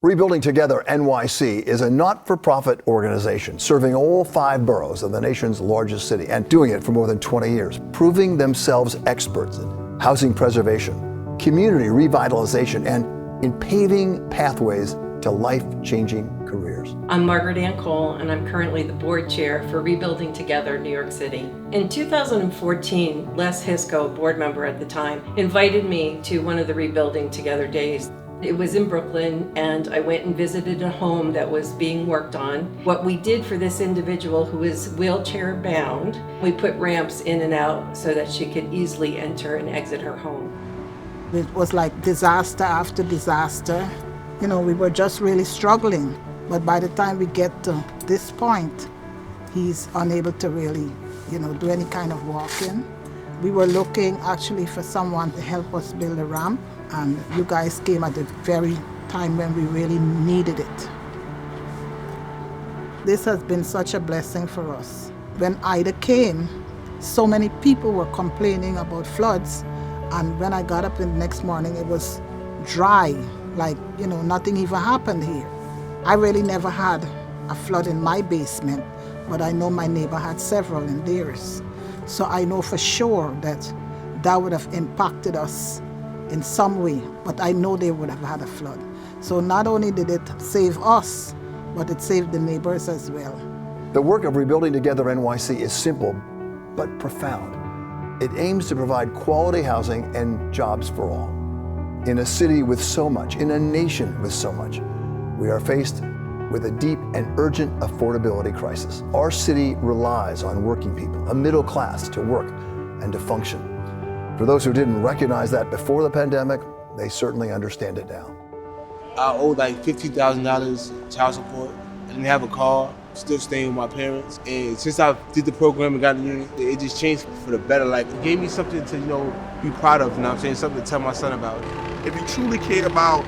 Rebuilding Together NYC is a not-for-profit organization serving all 5 boroughs of the nation's largest city and doing it for more than 20 years, proving themselves experts in housing preservation, community revitalization, and in paving pathways to life-changing careers. I'm Margaret Ann Cole, and I'm currently the board chair for Rebuilding Together New York City. In 2014, Les Hisco, board member at the time, invited me to one of the Rebuilding Together days. It was in Brooklyn, and I went and visited a home that was being worked on. What we did for this individual who is wheelchair bound, we put ramps in and out so that she could easily enter and exit her home. It was like disaster after disaster. You know, we were just really struggling. But by the time we get to this point, he's unable to really, do any kind of walking. We were looking actually for someone to help us build a ramp. And you guys came at the very time when we really needed it. This has been such a blessing for us. When Ida came, so many people were complaining about floods. And when I got up in the next morning, it was dry, like, nothing even happened here. I really never had a flood in my basement, but I know my neighbor had several in theirs. So I know for sure that that would have impacted us in some way, but I know they would have had a flood. So not only did it save us, but it saved the neighbors as well. The work of Rebuilding Together NYC is simple, but profound. It aims to provide quality housing and jobs for all. In a city with so much, in a nation with so much, we are faced with a deep and urgent affordability crisis. Our city relies on working people, a middle class, to work and to function. For those who didn't recognize that before the pandemic, they certainly understand it now. I owed like $50,000 child support. I didn't have a car, still staying with my parents. And since I did the program and got in, it just changed for the better. Like, it gave me something to, be proud of, something to tell my son about. If you truly care about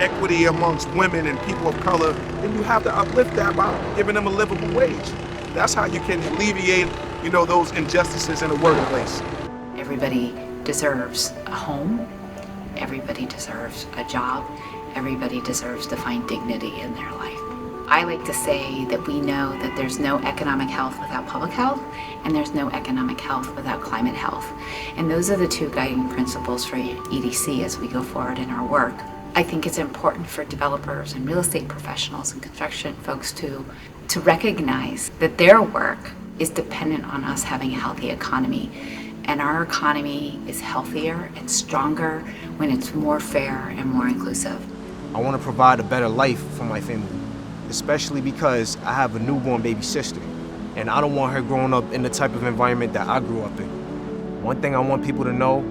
equity amongst women and people of color, then you have to uplift that by giving them a livable wage. That's how you can alleviate, those injustices in the workplace. Everybody deserves a home. Everybody deserves a job. Everybody deserves to find dignity in their life. I like to say that we know that there's no economic health without public health, and there's no economic health without climate health. And those are the 2 guiding principles for EDC as we go forward in our work. I think it's important for developers and real estate professionals and construction folks to recognize that their work is dependent on us having a healthy economy. And our economy is healthier and stronger when it's more fair and more inclusive. I want to provide a better life for my family, especially because I have a newborn baby sister, and I don't want her growing up in the type of environment that I grew up in. One thing I want people to know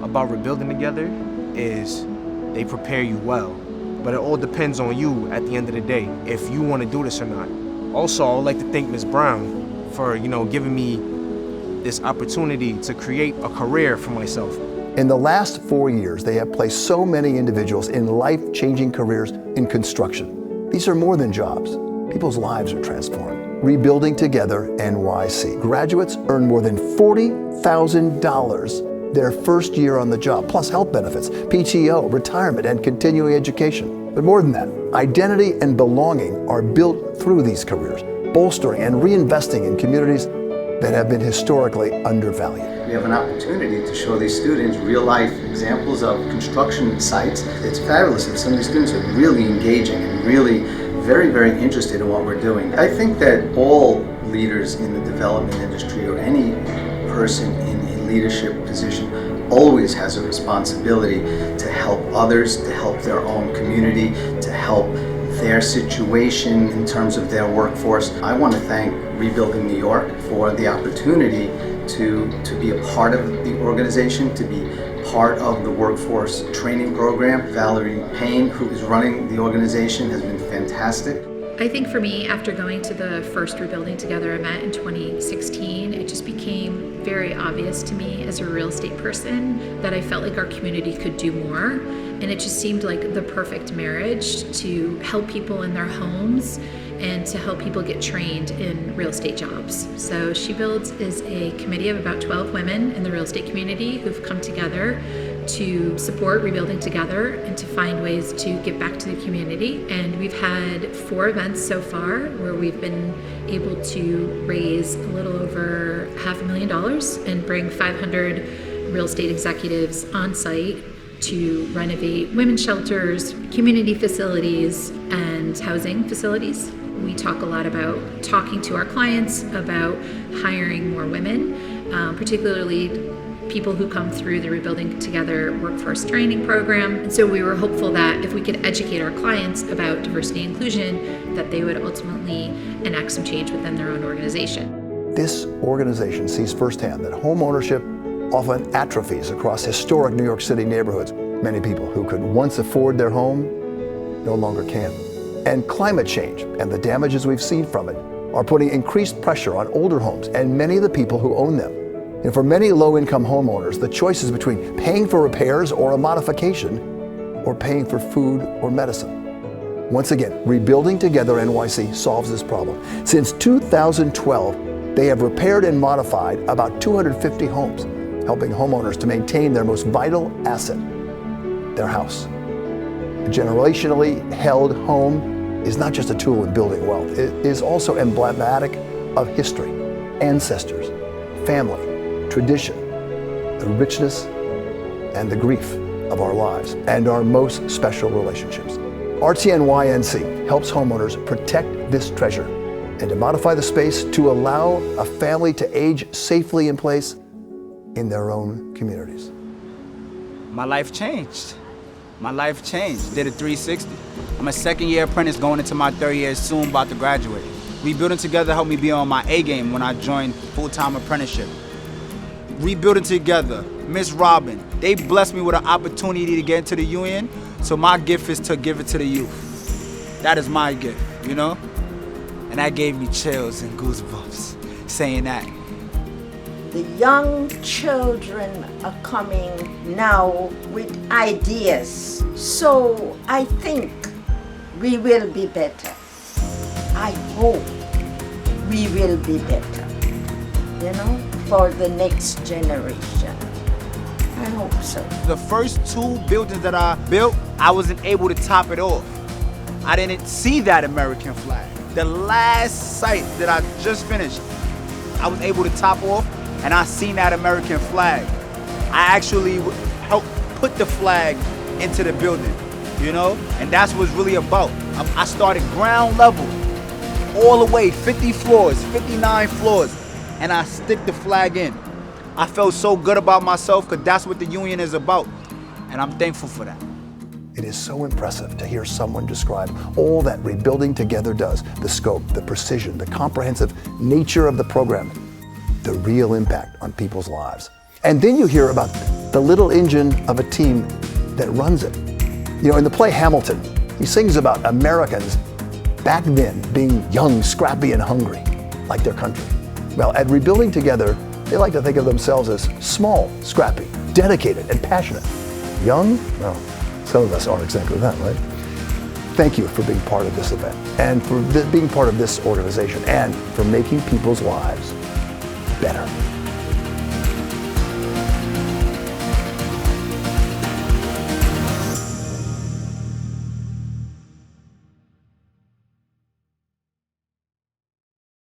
about Rebuilding Together is they prepare you well, but it all depends on you at the end of the day, if you want to do this or not. Also, I would like to thank Ms. Brown for, giving me this opportunity to create a career for myself. In the last 4 years, they have placed so many individuals in life-changing careers in construction. These are more than jobs. People's lives are transformed. Rebuilding Together NYC. Graduates earn more than $40,000 their first year on the job, plus health benefits, PTO, retirement, and continuing education. But more than that, identity and belonging are built through these careers, bolstering and reinvesting in communities that have been historically undervalued. We have an opportunity to show these students real-life examples of construction sites. It's fabulous that some of these students are really engaging and really very, very interested in what we're doing. I think that all leaders in the development industry or any person in a leadership position always has a responsibility to help others, to help their own community, to help their situation in terms of their workforce. I want to thank Rebuilding New York for the opportunity to be a part of the organization, to be part of the workforce training program. Valerie Payne, who is running the organization, has been fantastic. I think for me, after going to the first Rebuilding Together event in 2016, it just became very obvious to me as a real estate person that I felt like our community could do more. And it just seemed like the perfect marriage to help people in their homes and to help people get trained in real estate jobs. So She Builds is a committee of about 12 women in the real estate community who've come together to support Rebuilding Together and to find ways to give back to the community. And we've had 4 events so far where we've been able to raise a little over $500,000 and bring 500 real estate executives on site to renovate women's shelters, community facilities, and housing facilities. We talk a lot about talking to our clients about hiring more women, particularly people who come through the Rebuilding Together workforce training program. And so we were hopeful that if we could educate our clients about diversity and inclusion, that they would ultimately enact some change within their own organization. This organization sees firsthand that home ownership often atrophies across historic New York City neighborhoods. Many people who could once afford their home no longer can. And climate change and the damages we've seen from it are putting increased pressure on older homes and many of the people who own them. And for many low-income homeowners, the choice is between paying for repairs or a modification or paying for food or medicine. Once again, Rebuilding Together NYC solves this problem. Since 2012, they have repaired and modified about 250 homes, helping homeowners to maintain their most vital asset, their house. A generationally held home is not just a tool in building wealth. It is also emblematic of history, ancestors, family, tradition, the richness and the grief of our lives and our most special relationships. RTNYNC helps homeowners protect this treasure and to modify the space to allow a family to age safely in place in their own communities. My life changed. My life changed. Did a 360. I'm a second-year apprentice going into my 3rd year, soon about to graduate. Rebuilding Together helped me be on my A game when I joined full-time apprenticeship. Rebuilding Together, Miss Robin, they blessed me with an opportunity to get into the union, so my gift is to give it to the youth. That is my gift, you know? And that gave me chills and goosebumps saying that. The young children are coming now with ideas, so I think we will be better. I hope we will be better, you know, for the next generation. I hope so. The first 2 buildings that I built, I wasn't able to top it off. I didn't see that American flag. The last site that I just finished, I was able to top off, and I seen that American flag. I actually helped put the flag into the building, you know? And that's what it's really about. I started ground level, all the way, 50 floors, 59 floors, and I stick the flag in. I felt so good about myself because that's what the union is about, and I'm thankful for that. It is so impressive to hear someone describe all that Rebuilding Together does, the scope, the precision, the comprehensive nature of the program, the real impact on people's lives. And then you hear about the little engine of a team that runs it. You know, in the play Hamilton, he sings about Americans back then being young, scrappy, and hungry, like their country. Well, at Rebuilding Together, they like to think of themselves as small, scrappy, dedicated, and passionate. Young? Well, some of us aren't exactly that, right? Thank you for being part of this event, and for being part of this organization, and for making people's lives better.